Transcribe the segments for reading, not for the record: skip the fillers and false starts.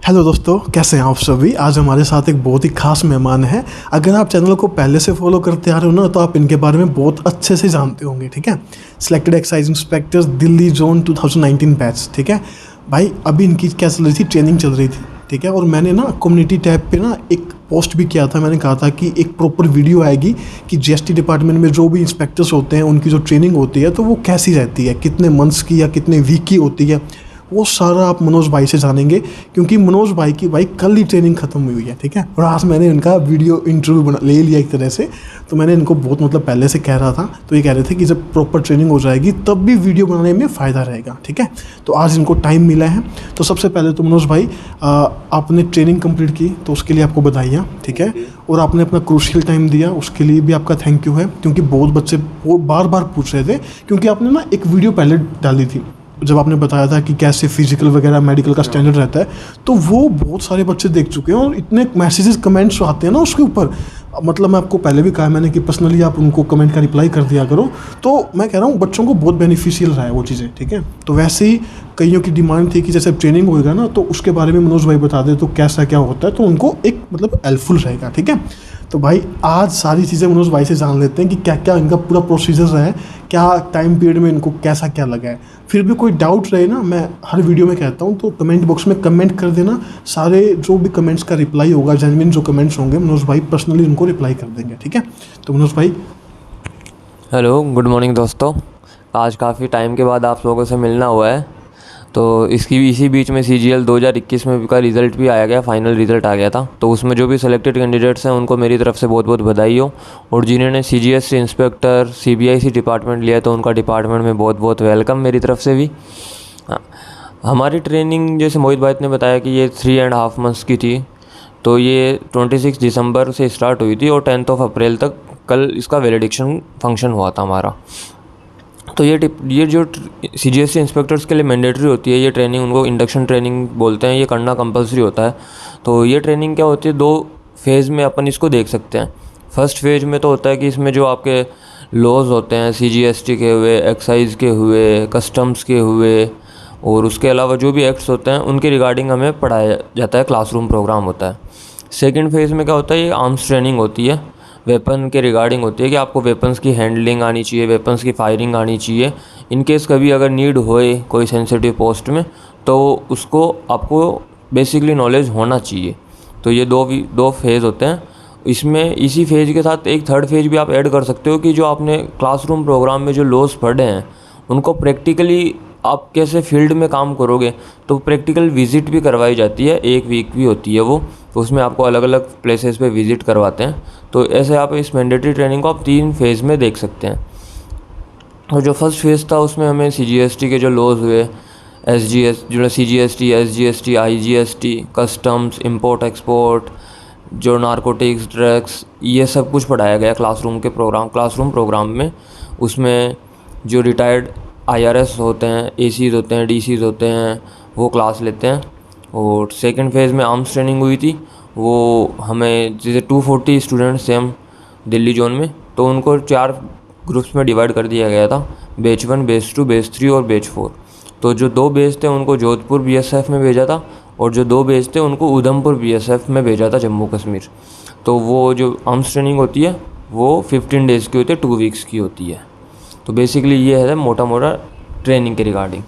Hello दोस्तों, कैसे हैं आप सभी। आज हमारे साथ एक बहुत ही खास मेहमान है। अगर आप चैनल को पहले से फॉलो करते आ रहे हो ना, तो आप इनके बारे में बहुत अच्छे से जानते होंगे। ठीक है, selected excise inspectors Delhi zone 2019 batch. ठीक है भाई, अभी इनकी क्या चल रही थी, ट्रेनिंग चल रही थी। ठीक है, और मैंने ना कम्युनिटी टैब पे ना एक पोस्ट भी किया था। मैंने कहा था कि एक प्रॉपर वीडियो आएगी कि जीएसटी डिपार्टमेंट में जो भी इंस्पेक्टर्स होते हैं उनकी जो ट्रेनिंग होती है तो वो कैसी रहती है, कितने मंथ्स की या कितने वीक की होती है, वो सारा आप मनोज भाई से जानेंगे। क्योंकि मनोज भाई की भाई कल ही ट्रेनिंग खत्म हुई है। ठीक है, और आज मैंने इनका वीडियो इंटरव्यू ले लिया एक तरह से। तो मैंने इनको बहुत पहले से कह रहा था, तो ये कह रहे थे कि जब प्रॉपर ट्रेनिंग हो जाएगी तब भी वीडियो बनाने में फ़ायदा रहेगा। ठीक है, तो आज इनको टाइम मिला है। तो सबसे पहले तो मनोज भाई, आपने ट्रेनिंग कंप्लीट की तो उसके लिए आपको बधाइयाँ। ठीक है, और आपने अपना क्रूशियल टाइम दिया, उसके लिए भी आपका थैंक यू है। क्योंकि बहुत बच्चे वो बार बार पूछ रहे थे, क्योंकि आपने ना एक वीडियो पहले डाली थी जब आपने बताया था कि कैसे फिजिकल वगैरह मेडिकल का स्टैंडर्ड रहता है, तो वो बहुत सारे बच्चे देख चुके हैं और इतने मैसेजेस कमेंट्स आते हैं ना उसके ऊपर। मतलब मैं आपको पहले भी कहा है मैंने कि पर्सनली आप उनको कमेंट का रिप्लाई कर दिया करो। तो मैं कह रहा हूँ बच्चों को बहुत बेनिफिशियल रहा है वो चीज़ें। ठीक है, तो वैसे ही कईयों की डिमांड थी कि जैसे ट्रेनिंग होएगा ना तो उसके बारे में मनोज भाई बता दे तो कैसा क्या होता है, तो उनको एक हेल्पफुल रहेगा। ठीक है, तो भाई आज सारी चीज़ें मनोज भाई से जान लेते हैं कि क्या क्या इनका पूरा प्रोसीजर है, क्या टाइम पीरियड में इनको कैसा क्या लगा है। फिर भी कोई डाउट रहे ना, मैं हर वीडियो में कहता हूँ तो कमेंट बॉक्स में कमेंट कर देना। सारे जो भी कमेंट्स का रिप्लाई होगा, जेन्युइन जो कमेंट्स होंगे, मनोज भाई पर्सनली उनको रिप्लाई कर देंगे। ठीक है, तो मनोज भाई। हेलो, गुड मॉर्निंग दोस्तों। आज काफ़ी टाइम के बाद आप लोगों से मिलना हुआ है। तो इसी बीच में CGL 2021 में का रिज़ल्ट भी आया गया, फाइनल रिज़ल्ट आ गया था। तो उसमें जो भी सिलेक्टेड कैंडिडेट्स हैं उनको मेरी तरफ से बहुत बहुत बधाई हो। और जिन्होंने CGS इंस्पेक्टर CBIC डिपार्टमेंट लिया तो उनका डिपार्टमेंट में बहुत बहुत वेलकम मेरी तरफ से भी। हमारी ट्रेनिंग जैसे मोहित भाई ने बताया कि ये 3.5 मंथ्स की थी। तो ये 26 दिसंबर से स्टार्ट हुई थी और 10 अप्रैल तक कल इसका वैलिडेशन फंक्शन हुआ था हमारा। तो ये जो CGS इंस्पेक्टर्स के लिए मैंडेटरी होती है ये ट्रेनिंग, उनको इंडक्शन ट्रेनिंग बोलते हैं, ये करना कंपलसरी होता है। तो ये ट्रेनिंग क्या होती है, 2 फेज़ में अपन इसको देख सकते हैं। फर्स्ट फेज में तो होता है कि इसमें जो आपके लॉज होते हैं CGST के हुए, एक्साइज के हुए, कस्टम्स के हुए और उसके अलावा जो भी एक्ट्स होते हैं उनके रिगार्डिंग हमें पढ़ाया जाता है, क्लासरूम प्रोग्राम होता है। सेकेंड फेज़ में क्या होता है, ये आर्म्स ट्रेनिंग होती है, वेपन के रिगार्डिंग होती है कि आपको वेपन्स की हैंडलिंग आनी चाहिए, वेपन्स की फायरिंग आनी चाहिए। इन केस कभी अगर नीड होए कोई सेंसिटिव पोस्ट में तो उसको आपको बेसिकली नॉलेज होना चाहिए। तो ये दो फेज़ होते हैं। इसमें इसी फेज़ के साथ एक थर्ड फेज़ भी आप ऐड कर सकते हो कि जो आपने क्लासरूम प्रोग्राम में जो लॉज पढ़े हैं उनको प्रैक्टिकली आप कैसे फील्ड में काम करोगे, तो प्रैक्टिकल विज़िट भी करवाई जाती है, 1 वीक भी होती है वो। तो उसमें आपको अलग अलग प्लेसेस पे विज़िट करवाते हैं। तो ऐसे आप इस मैंडेटरी ट्रेनिंग को आप 3 फेज़ में देख सकते हैं। और जो फर्स्ट फेज़ था उसमें हमें CGST के जो लॉज हुए, CGST, SGST, IGST, customs, import export, जो नारकोटिक्स, ड्रग्स, ये सब कुछ पढ़ाया गया क्लासरूम प्रोग्राम में। उसमें जो रिटायर्ड IRS होते हैं, ACs होते हैं, DCs होते हैं, वो क्लास लेते हैं। और सेकंड फेज़ में आर्म्स ट्रेनिंग हुई थी। वो हमें जैसे 240 स्टूडेंट्स थे हम दिल्ली जोन में, तो उनको 4 ग्रुप्स में डिवाइड कर दिया गया था, बैच 1, बैच 2, बैच 3 और बैच 4। तो जो 2 बैच थे उनको जोधपुर BSF में भेजा था और जो 2 बैच थे उनको उधमपुर BSF में भेजा था, जम्मू कश्मीर। तो वो जो आर्म्स ट्रेनिंग होती है वो 15 डेज़ की होती है, 2 वीक्स की होती है। तो बेसिकली ये है मोटा मोटा ट्रेनिंग के रिगार्डिंग।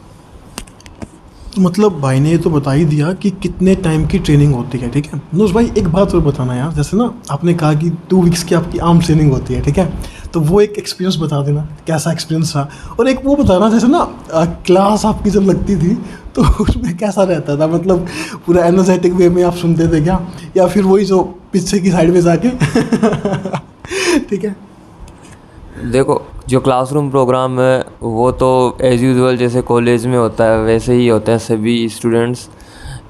मतलब भाई ने ये तो बता ही दिया कि कितने टाइम की ट्रेनिंग होती है। ठीक है मनोज भाई, एक बात और बताना यार, जैसे ना आपने कहा कि 2 वीक्स की आपकी आर्म ट्रेनिंग होती है। ठीक है, तो वो एक एक्सपीरियंस बता देना, कैसा एक्सपीरियंस रहा। और एक वो बताना जैसे ना क्लास आपकी जब लगती थी तो उसमें कैसा रहता था, मतलब पूरा एनर्जेटिक वे में आप सुनते थे क्या, या फिर वही जो पीछे की साइड में जाके ठीक है। देखो, जो क्लासरूम प्रोग्राम है वो तो एज़ यूजुअल जैसे कॉलेज में होता है वैसे ही होता है सभी स्टूडेंट्स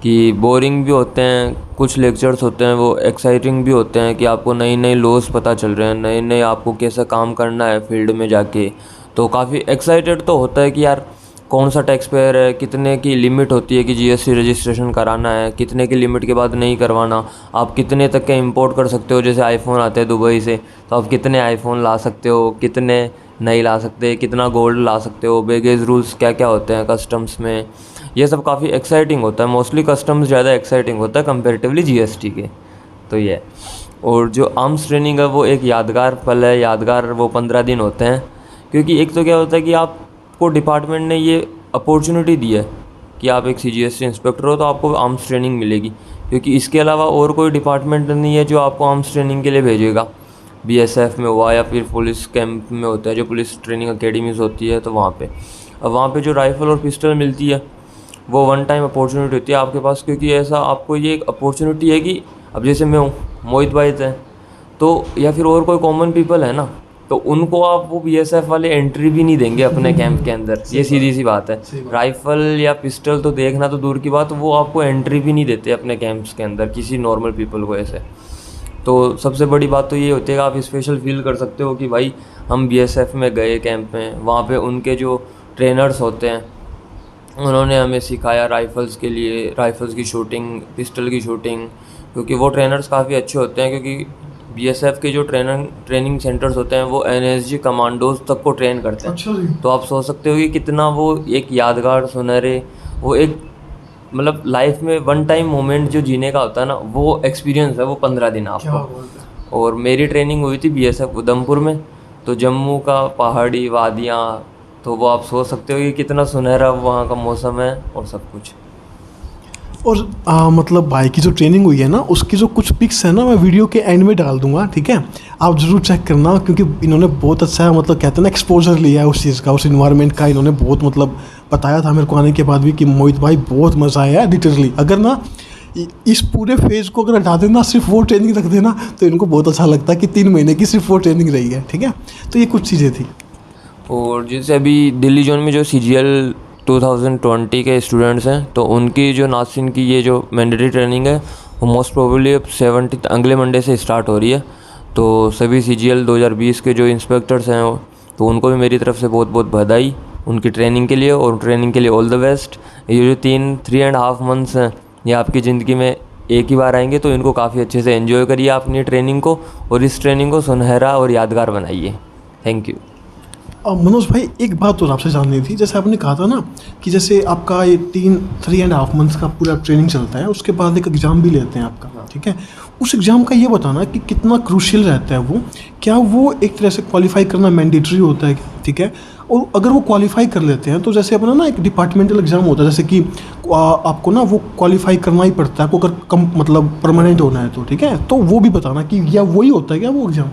की। बोरिंग भी होते हैं, कुछ लेक्चर्स होते हैं वो एक्साइटिंग भी होते हैं कि आपको नई नई लॉज पता चल रहे हैं, नए नए आपको कैसा काम करना है फील्ड में जाके। तो काफ़ी एक्साइटेड तो होता है कि यार कौन सा टैक्स पेयर है, कितने की लिमिट होती है कि GST रजिस्ट्रेशन कराना है, कितने की लिमिट के बाद नहीं करवाना, आप कितने तक के इंपोर्ट कर सकते हो। जैसे आईफोन आते हैं दुबई से, तो आप कितने आईफोन ला सकते हो, कितने नहीं ला सकते, कितना गोल्ड ला सकते हो, बैगेज रूल्स क्या क्या होते हैं कस्टम्स में, ये सब काफ़ी एक्साइटिंग होता है। मोस्टली कस्टम्स ज़्यादा एक्साइटिंग होता है कंपेरेटिवली जीएसटी के। तो ये है। और जो आर्म्स ट्रेनिंग है वो एक यादगार पल है, यादगार वो 15 दिन होते हैं। क्योंकि एक तो क्या होता है कि आपको डिपार्टमेंट ने ये अपॉर्चुनिटी दी है कि आप एक सीजीएसटी इंस्पेक्टर हो तो आपको आर्म्स ट्रेनिंग मिलेगी, क्योंकि इसके अलावा और कोई डिपार्टमेंट नहीं है जो आपको आर्म्स ट्रेनिंग के लिए भेजेगा। बीएसएफ में हुआ या फिर पुलिस कैंप में होता है, जो पुलिस ट्रेनिंग अकेडमीज़ होती है, तो वहाँ पे अब वहाँ पे जो राइफ़ल और पिस्टल मिलती है वो वन टाइम अपॉर्चुनिटी होती है आपके पास। क्योंकि ऐसा आपको ये एक अपॉर्चुनिटी है कि अब जैसे मैं हूँ, मोहित भाई थे, तो या फिर और कोई कॉमन पीपल है ना, तो उनको आप वो बीएसएफ वाले एंट्री भी नहीं देंगे अपने कैंप के अंदर। ये सीधी सी बात है। राइफ़ल या पिस्टल तो देखना तो दूर की बात, वो आपको एंट्री भी नहीं देते अपने कैंप्स के अंदर किसी नॉर्मल पीपल को ऐसे। तो सबसे बड़ी बात तो ये होती है कि आप स्पेशल फील कर सकते हो कि भाई हम बीएसएफ में गए कैंप में, वहाँ पे उनके जो ट्रेनर्स होते हैं उन्होंने हमें सिखाया राइफ़ल्स के लिए, राइफ़ल्स की शूटिंग, पिस्टल की शूटिंग। क्योंकि वो ट्रेनर्स काफ़ी अच्छे होते हैं, क्योंकि बीएसएफ के जो ट्रेनिंग सेंटर्स होते हैं वो एनएसजी कमांडोज तक को ट्रेन करते हैं। अच्छा जी। तो आप सोच सकते हो कि कितना वो एक यादगार, सुनहरे, वो एक मतलब लाइफ में वन टाइम मोमेंट जो जीने का होता है ना, वो एक्सपीरियंस है वो 15 दिन आपको। और मेरी ट्रेनिंग हुई थी बीएसएफ उधमपुर में, तो जम्मू का पहाड़ी वादियाँ, तो वो आप सोच सकते हो कि कितना सुनहरा वहाँ का मौसम है और सब कुछ। और मतलब भाई की जो ट्रेनिंग हुई है ना, उसकी जो कुछ पिक्स है ना, मैं वीडियो के एंड में डाल दूंगा, ठीक है? आप ज़रूर चेक करना, क्योंकि इन्होंने बहुत अच्छा मतलब कहते हैं ना एक्सपोजर लिया है उस चीज़ का, उस इन्वायरमेंट का। इन्होंने बहुत मतलब बताया था मेरे को आने के बाद भी कि मोहित भाई बहुत मज़ा आया लिटरली। अगर ना इस पूरे फेज़ को अगर हटा देना, सिर्फ वो ट्रेनिंग रख देना, तो इनको बहुत अच्छा लगता है कि 3 महीने की सिर्फ वो ट्रेनिंग रही है, ठीक है? तो ये कुछ चीज़ें थी। और जैसे अभी दिल्ली जोन में जो सीजीएल 2020 के स्टूडेंट्स हैं, तो उनकी जो नासिन की ये जो मैंडेटरी ट्रेनिंग है वो मोस्ट प्रोबेबली अब 17 अगले मंडे से स्टार्ट हो रही है। तो सभी सीजीएल 2020 के जो इंस्पेक्टर्स हैं तो उनको भी मेरी तरफ से बहुत बहुत बधाई उनकी ट्रेनिंग के लिए, और ट्रेनिंग के लिए ऑल द बेस्ट। ये जो 3.5 मंथ्स हैं ये आपकी ज़िंदगी में एक ही बार आएंगे, तो इनको काफ़ी अच्छे से एंजॉय करिए अपनी ट्रेनिंग को, और इस ट्रेनिंग को सुनहरा और यादगार बनाइए। Thank you. मनोज भाई, एक बात और आपसे जाननी थी। जैसे आपने कहा था ना कि जैसे आपका ये 3.5 मंथ्स का पूरा ट्रेनिंग चलता है, उसके बाद एक एग्ज़ाम भी लेते हैं आपका, ठीक है? उस एग्ज़ाम का ये बताना कि कितना क्रूशियल रहता है वो, क्या वो एक तरह से क्वालिफाई करना मैंडेटरी होता है, ठीक है? और अगर वो क्वालिफाई कर लेते हैं तो जैसे अपना ना एक डिपार्टमेंटल एग्ज़ाम होता है, जैसे कि आपको ना वो क्वालिफाई करना ही पड़ता है आपको, अगर कम मतलब परमानेंट होना है तो, ठीक है? तो वो भी बताना कि या वही होता है क्या वो एग्ज़ाम?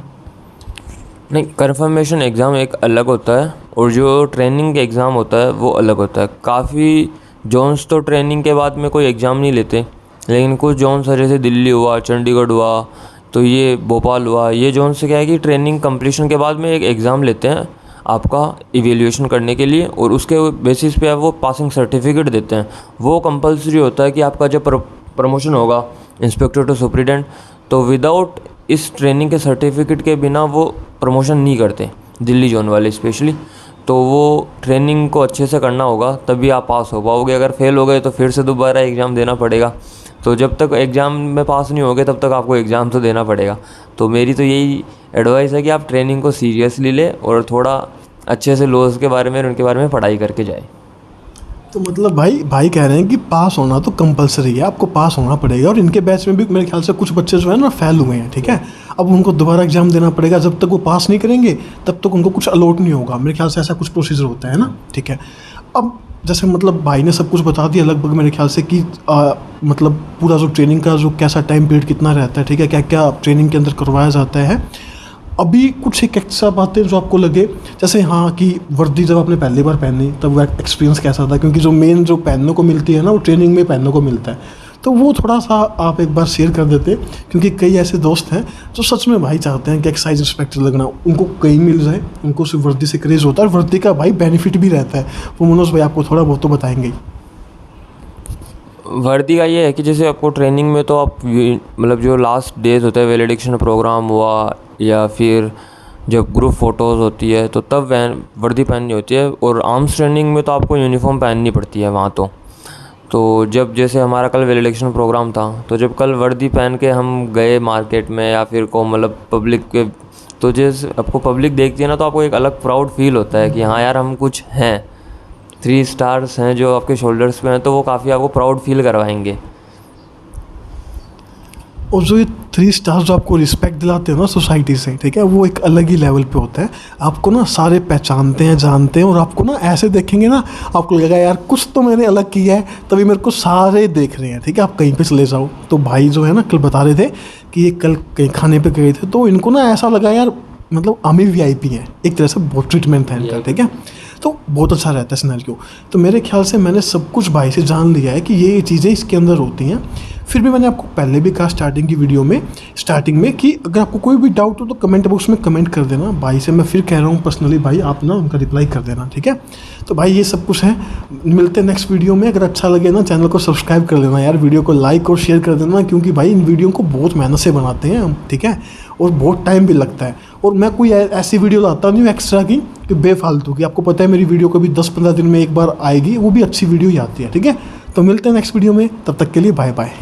नहीं, कंफर्मेशन एग्ज़ाम एक अलग होता है और जो ट्रेनिंग एग्ज़ाम होता है वो अलग होता है। काफ़ी जोन्स तो ट्रेनिंग के बाद में कोई एग्ज़ाम नहीं लेते, लेकिन कुछ जोन्स है जैसे दिल्ली हुआ, चंडीगढ़ हुआ, तो ये भोपाल हुआ, ये जोन से क्या है कि ट्रेनिंग कंप्लीशन के बाद में एक एग्ज़ाम लेते हैं आपका इवेल्यूएशन करने के लिए, और उसके बेसिस पे वो पासिंग सर्टिफिकेट देते हैं। वो कंपलसरी होता है कि आपका जब प्रमोशन होगा इंस्पेक्टर टू सुपरिटेंडेंट, तो विदाउट इस ट्रेनिंग के सर्टिफिकेट के बिना वो प्रमोशन नहीं करते, दिल्ली जोन वाले स्पेशली। तो वो ट्रेनिंग को अच्छे से करना होगा तभी आप पास हो पाओगे। अगर फेल हो गए तो फिर से दोबारा एग्ज़ाम देना पड़ेगा। तो जब तक एग्ज़ाम में पास नहीं होगे तब तक आपको एग्ज़ाम तो देना पड़ेगा। तो मेरी तो यही एडवाइस है कि आप ट्रेनिंग को सीरियसली लें और थोड़ा अच्छे से लॉज के बारे में, उनके बारे में पढ़ाई करके जाए। तो मतलब भाई कह रहे हैं कि पास होना तो कंपलसरी है, आपको पास होना पड़ेगा। और इनके बैच में भी मेरे ख्याल से कुछ बच्चे जो है ना फेल हुए हैं, ठीक है? अब उनको दोबारा एग्जाम देना पड़ेगा, जब तक वो पास नहीं करेंगे तब तक उनको कुछ अलॉट नहीं होगा। मेरे ख्याल से ऐसा कुछ प्रोसीजर होता है ना, ठीक है? अब जैसे मतलब भाई ने सब कुछ बता दिया लगभग मेरे ख्याल से कि मतलब पूरा जो ट्रेनिंग का जो कैसा टाइम पीरियड कितना रहता है, ठीक है, क्या क्या ट्रेनिंग के अंदर करवाया जाता है। अभी कुछ एक एक्स्ट्रा बातें जो आपको लगे, जैसे हाँ कि वर्दी जब आपने पहली बार पहनी तब वो एक्सपीरियंस कैसा था, क्योंकि जो मेन जो पहनने को मिलती है ना वो ट्रेनिंग में पहनने को मिलता है, तो वो थोड़ा सा आप एक बार शेयर कर देते, क्योंकि कई ऐसे दोस्त हैं जो सच में भाई चाहते हैं कि एक्साइज इंस्पेक्टर लगना, उनको कहीं मिल जाए, उनको सिर्फ वर्दी से क्रेज़ होता है, वर्दी का भाई बेनिफिट भी रहता है। वो मनोज भाई आपको थोड़ा बहुत तो बताएंगे ही। वर्दी का ये है कि जैसे आपको ट्रेनिंग में तो आप मतलब जो लास्ट डेज होता है, वैलिडेशन प्रोग्राम हुआ या फिर जब ग्रुप फ़ोटोज़ होती है तो तब वर्दी पहननी होती है। और आर्म्स ट्रेनिंग में तो आपको यूनिफॉर्म पहननी पड़ती है वहाँ। तो जब जैसे हमारा कल वैलिडेशन प्रोग्राम था, तो जब कल वर्दी पहन के हम गए मार्केट में या फिर को मतलब पब्लिक के, तो जैसे आपको पब्लिक देखती है ना तो आपको एक अलग प्राउड फील होता है कि हाँ यार हम कुछ हैं। 3 स्टार्स हैं जो आपके शोल्डर्स पे हैं, तो वो काफ़ी आपको प्राउड फील करवाएंगे। और जो ये 3 स्टार्स जो आपको रिस्पेक्ट दिलाते हैं ना सोसाइटी से, ठीक है, वो एक अलग ही लेवल पे होता है। आपको ना सारे पहचानते हैं, जानते हैं, और आपको ना ऐसे देखेंगे ना, आपको लगेगा यार कुछ तो मैंने अलग किया है, तभी मेरे को सारे देख रहे हैं, ठीक है। आप कहीं पे चले जाओ तो भाई जो है ना कल बता रहे थे कि ये कल कहीं खाने पे गए थे, तो इनको ना ऐसा लगा यार मतलब हम ही VIP हैं, एक तरह से बहुत ट्रीटमेंट है इनका, ठीक है। तो बहुत अच्छा रहता है सिनेरियो। तो मेरे ख्याल से मैंने सब कुछ भाई से जान लिया है कि ये चीज़ें इसके अंदर होती हैं। फिर भी मैंने आपको पहले भी कहा स्टार्टिंग की वीडियो में, स्टार्टिंग में, कि अगर आपको कोई भी डाउट हो तो कमेंट बॉक्स में कमेंट कर देना। भाई से मैं फिर कह रहा हूँ पर्सनली, भाई आप ना उनका रिप्लाई कर देना, ठीक है। तो भाई ये सब कुछ है, मिलते हैं नेक्स्ट वीडियो में। अगर अच्छा लगे ना चैनल को सब्सक्राइब कर लेना यार, वीडियो को लाइक और शेयर कर देना, क्योंकि भाई इन वीडियो को बहुत मेहनत से बनाते हैं हम, ठीक है, और बहुत टाइम भी लगता है। और मैं कोई ऐसी वीडियो लाता नहीं हूँ एक्स्ट्रा की कि बेफालतू की। आपको पता है मेरी वीडियो कभी 10-15 दिन में एक बार आएगी, वो भी अच्छी वीडियो ही आती है, ठीक है। तो मिलते हैं नेक्स्ट वीडियो में, तब तक के लिए बाय बाय।